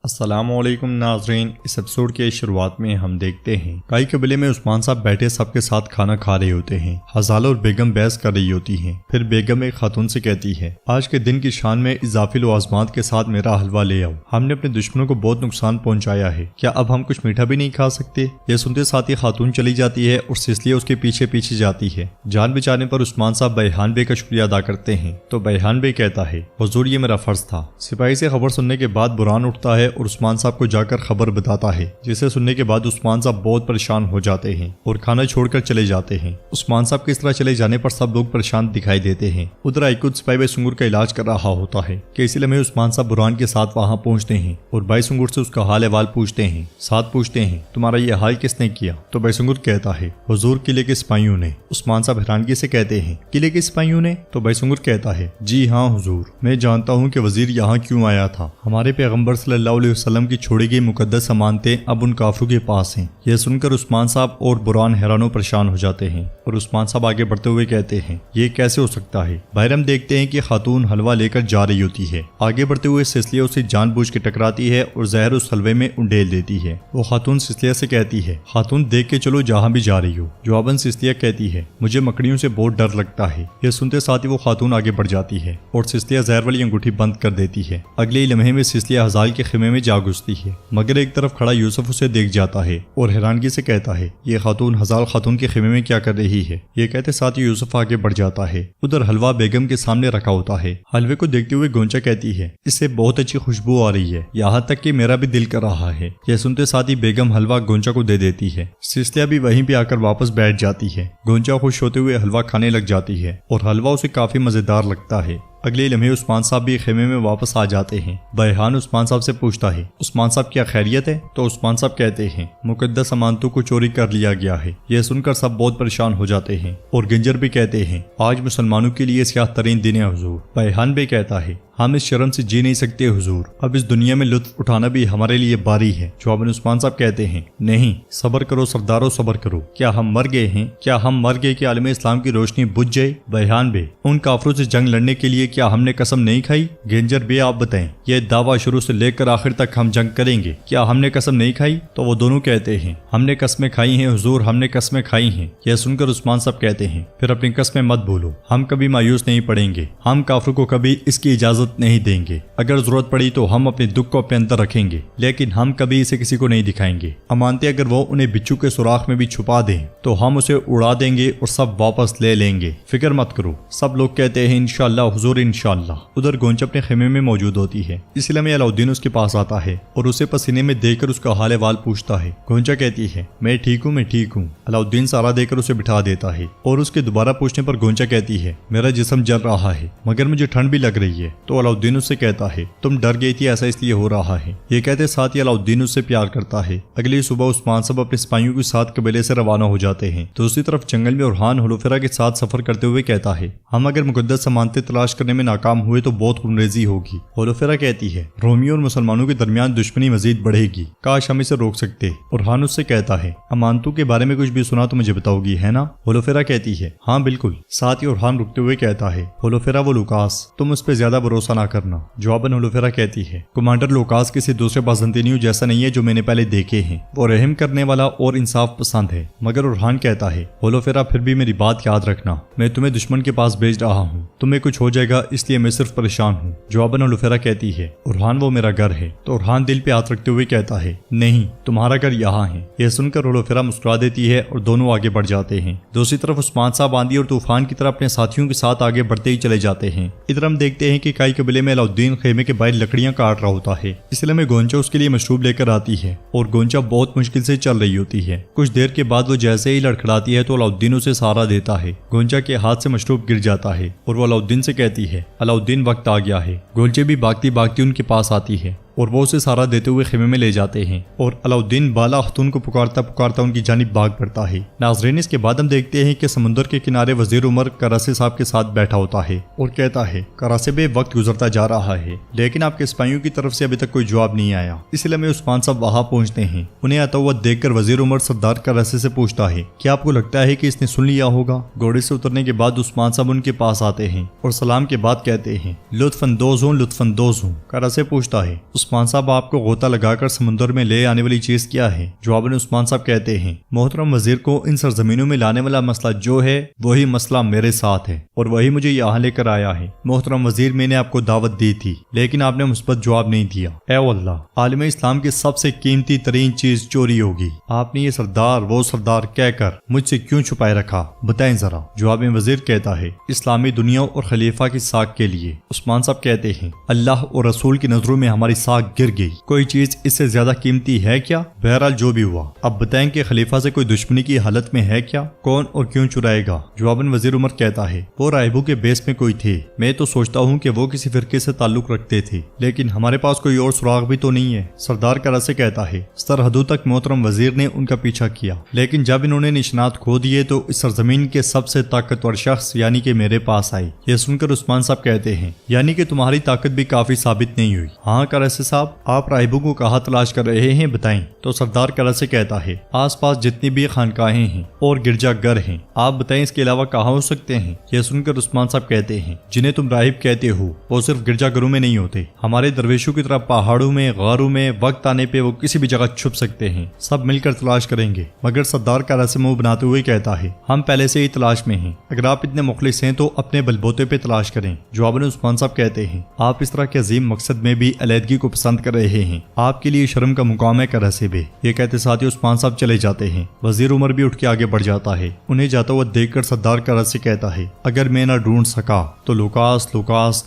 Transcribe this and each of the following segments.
السلام علیکم ناظرین، اس ایپیسوڈ کے شروعات میں ہم دیکھتے ہیں کائی قبیلے میں عثمان صاحب بیٹھے سب کے ساتھ کھانا کھا رہے ہوتے ہیں۔ حضالہ اور بیگم بحث کر رہی ہوتی ہیں۔ پھر بیگم ایک خاتون سے کہتی ہے، آج کے دن کی شان میں اضافی لوازمات کے ساتھ میرا حلوہ لے آؤ، ہم نے اپنے دشمنوں کو بہت نقصان پہنچایا ہے، کیا اب ہم کچھ میٹھا بھی نہیں کھا سکتے؟ یہ سنتے ساتھ ہی خاتون چلی جاتی ہے اور سسلیہ اس کے پیچھے پیچھے جاتی ہے۔ جان بچانے پر عثمان صاحب بیحان بے کا شکریہ ادا کرتے ہیں تو بیحان بے کہتا ہے، حضور یہ میرا فرض تھا۔ سپاہی سے خبر سننے کے بعد بران اٹھتا ہے اور عثمان صاحب کو جا کر خبر بتاتا ہے، جسے سننے کے بعد عثمان صاحب بہت پریشان ہو جاتے ہیں اور کھانا چھوڑ کر چلے جاتے ہیں۔ عثمان صاحب کے اس طرح چلے جانے پر سب لوگ پریشان دکھائی دیتے ہیں۔ ادھر آئیکود سپاہی بھائی سنگر کا علاج کر رہا ہوتا ہے کہ اسی لمحے عثمان صاحب بران کے ساتھ وہاں پہنچتے ہیں اور بھائی سنگر سے اس کا حال احوال پوچھتے ہیں۔ ساتھ پوچھتے ہیں، تمہارا یہ حال کس نے کیا؟ تو بھائی سنگر کہتا ہے، حضور قلعے کے سپاہیوں نے۔ عثمان صاحب حیرانگی سے کہتے ہیں، قلعے کے سپاہیوں نے؟ تو بھائی سنگر کہتا ہے، جی ہاں حضور، میں جانتا ہوں کہ وزیر یہاں کیوں آیا تھا۔ ہمارے پیغمبر صلی اللہ علیہ وسلم کی چھوڑی گئی مقدس امانتیں اب ان کافروں کے پاس ہیں۔ یہ سن کر عثمان صاحب اور بران حیران و پریشان ہو جاتے ہیں اور عثمان صاحب آگے بڑھتے ہوئے کہتے ہیں، یہ کیسے ہو سکتا ہے؟ باہر ہم دیکھتے ہیں کہ خاتون حلوہ لے کر جا رہی ہوتی ہے۔ آگے بڑھتے ہوئے سسلیہ اسے جان بوجھ کے ٹکراتی ہے اور زہر اس حلوے میں انڈیل دیتی ہے۔ وہ خاتون سسلیہ سے کہتی ہے، خاتون دیکھ کے چلو جہاں بھی جا رہی ہو۔ جواباً سسلیہ کہتی ہے، مجھے مکڑیوں سے بہت ڈر لگتا ہے۔ یہ سنتے ساتھ ہی وہ خاتون آگے بڑھ جاتی ہے اور سسلیہ زہر والی انگوٹھی بند کر دیتی ہے۔ اگلے ہی لمحے میں سسلیہ حضال کے خیمے میں جا گھستی ہے، مگر ایک طرف کھڑا یوسف اسے دیکھ جاتا ہے اور حیرانگی سے کہتا ہے، یہ خاتون حضال خاتون کے خیمے میں کیا کر رہی ہے؟ یہ کہتے ساتھ ہی یوسف آگے بڑھ جاتا ہے۔ ادھر حلوہ بیگم کے سامنے رکھا ہوتا ہے۔ حلوے کو دیکھتے ہوئے گونچا کہتی ہے، اس سے بہت اچھی خوشبو آ رہی ہے، یہاں تک کہ میرا بھی دل کر رہا ہے۔ یہ سنتے ساتھ ہی بیگم حلوہ گونچا کو دے دیتی ہے۔ سسلیہ بھی وہیں پہ آ کر واپس بیٹھ جاتی ہے۔ گونچا خوش ہوتے ہوئے حلوہ کھانے لگ جاتی ہے اور حلوہ اسے کافی مزیدار لگتا ہے۔ اگلے لمحے عثمان صاحب بھی خیمے میں واپس آ جاتے ہیں۔ بیحان عثمان صاحب سے پوچھتا ہے، عثمان صاحب کیا خیریت ہے؟ تو عثمان صاحب کہتے ہیں، مقدس امانتوں کو چوری کر لیا گیا ہے۔ یہ سن کر سب بہت پریشان ہو جاتے ہیں اور گنجر بھی کہتے ہیں، آج مسلمانوں کے لیے سیاہ ترین دن ہے حضور۔ بیحان بھی کہتا ہے، ہم اس شرم سے جی نہیں سکتے حضور، اب اس دنیا میں لطف اٹھانا بھی ہمارے لیے باری ہے۔ جواباً عثمان صاحب کہتے ہیں، نہیں، صبر کرو سردارو، صبر کرو، کیا ہم مر گئے ہیں؟ کیا ہم مر گئے کہ عالم اسلام کی روشنی بجھ جائے؟ بیحان بے، ان کافروں سے جنگ لڑنے کے لیے کیا ہم نے قسم نہیں کھائی؟ گنجر بے، آپ بتائیں، یہ دعویٰ شروع سے لے کر آخر تک ہم جنگ کریں گے، کیا ہم نے قسم نہیں کھائی؟ تو وہ دونوں کہتے ہیں، ہم نے قسمیں کھائی ہیں حضور، ہم نے قسمیں کھائی ہیں۔ یہ سن کر عثمان صاحب کہتے ہیں، پھر اپنی قسمیں مت بھولو، ہم کبھی مایوس نہیں پڑیں گے، ہم کافروں کو کبھی اس کی اجازت نہیں دیں گے۔ اگر ضرورت پڑی تو ہم اپنے دکھ کو اپنے اندر رکھیں گے، لیکن ہم کبھی اسے کسی کو نہیں دکھائیں گے۔ امانتیں اگر وہ انہیں بچھو کے سوراخ میں بھی چھپا دیں تو ہم اسے اڑا دیں گے اور سب واپس لے لیں گے، فکر مت کرو۔ سب لوگ کہتے ہیں، انشاءاللہ حضور انشاءاللہ۔ ادھر گونچا اپنے خیمے میں موجود ہوتی ہے۔ اس لیے علاؤدین اس کے پاس آتا ہے اور اسے پسینے میں دیکھ کر اس کا حال احوال پوچھتا ہے۔ گونچا کہتی ہے، میں ٹھیک ہوں، میں ٹھیک ہوں۔ علاؤدین سارا دے کر اسے بٹھا دیتا ہے اور اس کے دوبارہ پوچھنے پر گونچا کہتی ہے، میرا جسم جل رہا ہے مگر مجھے ٹھنڈ بھی لگ رہی ہے۔ تو علاؤدین اس سے کہتا ہے، تم ڈر گئی تھی، ایسا اس لیے ہو رہا ہے۔ یہ کہتے ساتھ ہی علاؤدین اس سے پیار کرتا ہے۔ اگلی صبح عثمان صاحب اپنے سپاہیوں کے ساتھ قبیلے سے روانہ ہو جاتے ہیں۔ دوسری طرف جنگل میں اورحان حلوفرا کے ساتھ سفر کرتے ہوئے کہتا ہے، ہم اگر مقدس امانتیں تلاش کرنے میں ناکام ہوئے تو بہت خونریزی ہوگی۔ حلوفرا کہتی ہے، رومیوں اور مسلمانوں کے درمیان دشمنی مزید بڑھے گی، کاش ہم اسے روک سکتے۔ اورحان اس سے کہتا ہے، امانتوں کے بارے میں کچھ بھی سنا تو مجھے بتاؤ گی، ہے نا؟ حلوفرا کہتی ہے، ہاں بالکل۔ ساتھ ہی اورحان رکتے ہوئے کہتا ہے، حلوفرا وہ لوکاس، تم اس پہ زیادہ بھروسہ نہ کرنا۔ جواباً حلوفرا کہتی ہے، کمانڈر لوکاس کسی دوسرے بازنطینیوں جیسا نہیں ہے جو میں نے پہلے دیکھے ہیں، وہ رحم کرنے والا اور انصاف پسند ہے۔ مگر اورحان کہتا ہے، حلوفرا پھر بھی میری بات یاد رکھنا، میں تمہیں دشمن کے پاس بھیج رہا ہوں، تمہیں کچھ ہو جائے گا اس لیے میں صرف پریشان ہوں۔ جواباً حلوفرا کہتی ہے، اورحان وہ میرا گھر ہے۔ تو اورحان دل پہ ہاتھ رکھتے ہوئے کہتا ہے، نہیں، تمہارا گھر یہاں ہے۔ یہ سن کر حلوفرا مسکرا دیتی ہے اور دونوں آگے بڑھ جاتے ہیں۔ دوسری طرف عثمان صاحب آندھی اور طوفان کی طرح اپنے ساتھیوں کے ساتھ آگے بڑھتے ہی چلے جاتے ہیں۔ ادھر ہم دیکھتے ہیں کہ کائی قبیلے میں علاؤدین خیمے کے باہر لکڑیاں کاٹ رہا ہوتا ہے۔ اس لیے میں گونچا اس کے لیے مشروب لے کر آتی ہے اور گونچا بہت مشکل سے چل رہی ہوتی ہے۔ کچھ دیر کے بعد وہ جیسے ہی لڑکھڑاتی ہے تو علاؤدین اسے سہارا دیتا ہے۔ گونچا کے ہاتھ سے مشروب گر جاتا ہے اور وہ علاؤدین سے کہتی ہے، علاؤدین وقت آ گیا ہے۔ گونچے بھی بھاگتی بھاگتی ان کے پاس آتی ہے اور وہ اسے سہارا دیتے ہوئے خیمے میں لے جاتے ہیں اور علاؤدین بالا خاتون کو پکارتا پکارتا ان کی جانب بھاگ پڑتا ہے۔ ناظرین، اس کے بعد ہم دیکھتے ہیں کہ سمندر کے کنارے وزیر عمر کراسے صاحب کے ساتھ بیٹھا ہوتا ہے اور کہتا ہے، کراسے بے، وقت گزرتا جا رہا ہے لیکن آپ کے سپاہیوں کی طرف سے ابھی تک کوئی جواب نہیں آیا۔ اس لیے میں عثمان صاحب وہاں پہنچتے ہیں۔ انہیں آتا ہوا دیکھ کر وزیر عمر سردار کراسے سے پوچھتا ہے، کیا آپ کو لگتا ہے کہ اس نے سن لیا ہوگا؟ گھوڑے سے اترنے کے بعد عثمان صاحب ان کے پاس آتے ہیں اور سلام کے بعد کہتے ہیں، لطف اندوز ہوں، لطف اندوز ہوں۔ کراسے پوچھتا ہے، عثمان صاحب آپ کو غوطہ لگا کر سمندر میں لے آنے والی چیز کیا ہے؟ جواباً عثمان صاحب کہتے ہیں محترم وزیر کو ان سرزمینوں میں لانے والا مسئلہ جو ہے وہی مسئلہ میرے ساتھ ہے اور وہی مجھے یہاں لے کر آیا ہے۔ محترم وزیر میں نے آپ کو دعوت دی تھی لیکن آپ نے مثبت جواب نہیں دیا۔ اے اللہ، عالم اسلام کی سب سے قیمتی ترین چیز چوری ہوگی، آپ نے یہ سردار وہ سردار کہہ کر مجھ سے کیوں چھپائے رکھا؟ بتائیں ذرا۔ جواب میں وزیر کہتا ہے اسلامی دنیا اور خلیفہ کی ساکھ کے لیے۔ عثمان صاحب کہتے ہیں اللہ اور رسول کی نظروں میں ہماری ساکھ گر گئی، کوئی چیز اس سے زیادہ قیمتی ہے کیا؟ بہرحال جو بھی ہوا، اب بتائیں کہ خلیفہ سے کوئی دشمنی کی حالت میں ہے کیا؟ کون اور کیوں چرائے گا؟ جواباً وزیر عمر کہتا ہے وہ راہبوں کے بیس میں کوئی تھے، میں تو سوچتا ہوں کہ وہ کسی فرقے سے تعلق رکھتے تھے لیکن ہمارے پاس کوئی اور سراغ بھی تو نہیں ہے۔ سردار کرا سے کہتا ہے سرحدوں تک محترم وزیر نے ان کا پیچھا کیا لیکن جب انہوں نے نشانات کھو دیے تو اس سرزمین کے سب سے طاقتور شخص یعنی کہ میرے پاس آئے۔ یہ سن کر عثمان صاحب کہتے ہیں یعنی کہ تمہاری طاقت بھی کافی ثابت نہیں ہوئی؟ ہاں کراسے صاحب، آپ راہبوں کو کہاں تلاش کر رہے ہیں بتائیں؟ تو سردار کراسے کہتا ہے آس پاس جتنی بھی خانقاہیں ہیں اور گرجا گھر ہیں، آپ بتائیں اس کے علاوہ کہاں ہو سکتے ہیں؟ یہ سن کر عثمان صاحب کہتے ہیں جنہیں تم راہب کہتے ہو وہ صرف گرجا گھروں میں نہیں ہوتے، ہمارے درویشوں کی طرح پہاڑوں میں، غاروں میں، وقت آنے پہ وہ کسی بھی جگہ چھپ سکتے ہیں، سب مل کر تلاش کریں گے۔ مگر سردار کراسے منہ بناتے ہوئے کہتا ہے ہم پہلے سے ہی تلاش میں ہیں، اگر آپ اتنے مخلص ہیں تو اپنے بلبوتے پہ تلاش کریں۔ جواباً عثمان صاحب کہتے ہیں آپ اس طرح کے عظیم مقصد میں بھی علیحدگی کو پسند کر رہے ہیں، آپ کے لیے شرم کا مقام ہے کراسے بے۔ یہ کہتے ساتھ ہی عثمان صاحب چلے جاتے ہیں۔ وزیر عمر بھی اٹھ کے آگے بڑھ جاتا ہے، انہیں جاتا ہوا دیکھ کر سردار کراسے کہتا ہے اگر میں نہ ڈھونڈ سکا تو لوکاس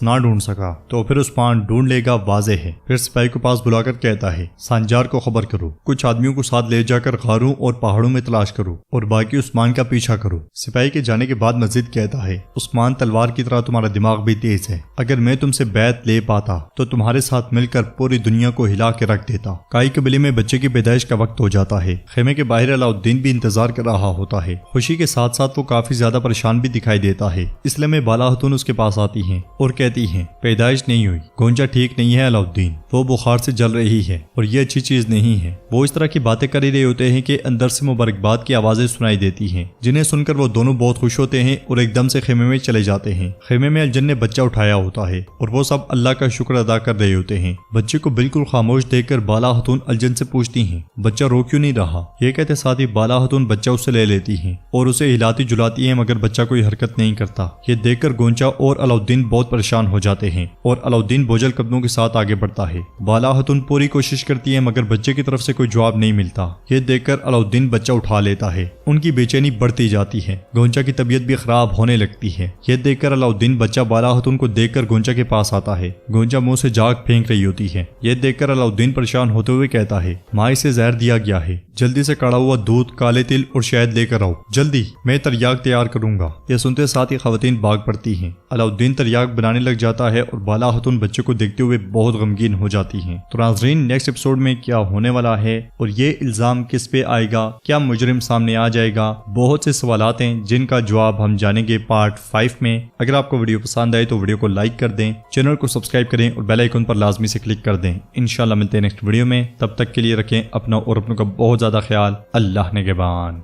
نہ ڈھونڈ سکا تو پھر عثمان ڈھونڈ لے گا، واضح ہے۔ پھر سپاہی کو پاس بلا کر کہتا ہے سانجار کو خبر کرو، کچھ آدمیوں کو ساتھ لے جا کر غاروں اور پہاڑوں میں تلاش کرو اور باقی عثمان کا پیچھا کرو۔ سپاہی کے جانے کے بعد مزید کہتا ہے عثمان تلوار کی طرح تمہارا دماغ بھی تیز ہے، اگر میں تم سے بیعت لے پاتا تو تمہارے ساتھ مل کر پوری دنیا کو ہلا کے رکھ دیتا۔ کائی قبیلے میں بچے کی پیدائش کا وقت ہو جاتا ہے، خیمے کے باہر علاؤالدین بھی انتظار کر رہا ہوتا ہے۔ خوشی کے ساتھ ساتھ وہ کافی زیادہ پریشان بھی دکھائی دیتا ہے۔ اس لیے میں بالا خاتون اس کے پاس آتی ہیں اور کہتی ہیں پیدائش نہیں ہوئی، گونجا ٹھیک نہیں ہے علاؤالدین، وہ بخار سے جل رہی ہے اور یہ اچھی چیز نہیں ہے۔ وہ اس طرح کی باتیں کر ہی رہے ہوتے ہیں کہ اندر سے مبارکباد کی آوازیں سنائی دیتی ہیں جنہیں سن کر وہ دونوں بہت خوش ہوتے ہیں اور ایک دم سے خیمے میں چلے جاتے ہیں۔ خیمے میں الجن نے بچہ اٹھایا ہوتا ہے اور وہ سب اللہ کا شکر ادا کر رہے ہوتے ہیں۔ بچے کو بالکل خاموش دیکھ کر بالا خاتون الجن سے پوچھتی ہیں بچہ رو کیوں نہیں رہا؟ یہ کہتے ساتھ ہی بالا خاتون بچہ اس سے لے لیتی ہیں اور اسے ہلاتی جلاتی ہیں مگر بچہ کوئی حرکت نہیں کرتا۔ یہ دیکھ کر گونچا اور علاؤالدین بہت پریشان ہو جاتے ہیں اور علاؤالدین بوجھل قدموں کے ساتھ آگے بڑھتا ہے۔ بالا خاتون پوری کوشش کرتی ہے مگر بچے کی طرف سے کوئی جواب نہیں ملتا۔ یہ دیکھ کر علاؤالدین بچہ اٹھا لیتا ہے، ان کی بے چینی بڑھتی جاتی ہے، گونچا کی طبیعت بھی خراب ہونے لگتی ہے۔ یہ دیکھ کر علاؤالدین بچہ بالا خاتون کو دیکھ کر گونچا کے پاس آتا ہے، گونچا منہ سے جاگ پھینک رہی ہوتی ہے۔ یہ دیکھ کر علاؤالدین پریشان ہوتے ہوئے کہتا ہے ماں اسے زہر دیا گیا ہے، جلدی سے کڑا ہوا دودھ، کالے تل اور شہد لے کر آؤ، جلدی، میں تریاق تیار کروں گا۔ یہ سنتے ساتھ ہی خواتین بھاگ پڑتی ہیں۔ علاؤالدین تریاق بنانے لگ جاتا ہے اور بالا خاتون بچے کو دیکھتے ہوئے بہت غمگین ہو جاتی ہیں۔ تو ناظرین نیکسٹ ایپیسوڈ میں کیا ہونے والا ہے اور یہ الزام کس پہ آئے گا؟ کیا مجرم سامنے آ جائے گا؟ بہت سے سوالات ہیں جن کا جواب ہم جانیں گے پارٹ 5 میں۔ اگر آپ کو ویڈیو پسند آئے تو ویڈیو کو لائک کر دیں، چینل کو سبسکرائب کریں اور بیل آئیکن پر لازمی سے کلک کر دیں۔ انشاءاللہ ملتے ہیں نیکسٹ ویڈیو میں، تب تک کے لیے رکھیں اپنا اور اپنوں کا بہت زیادہ خیال۔ اللہ نگہبان۔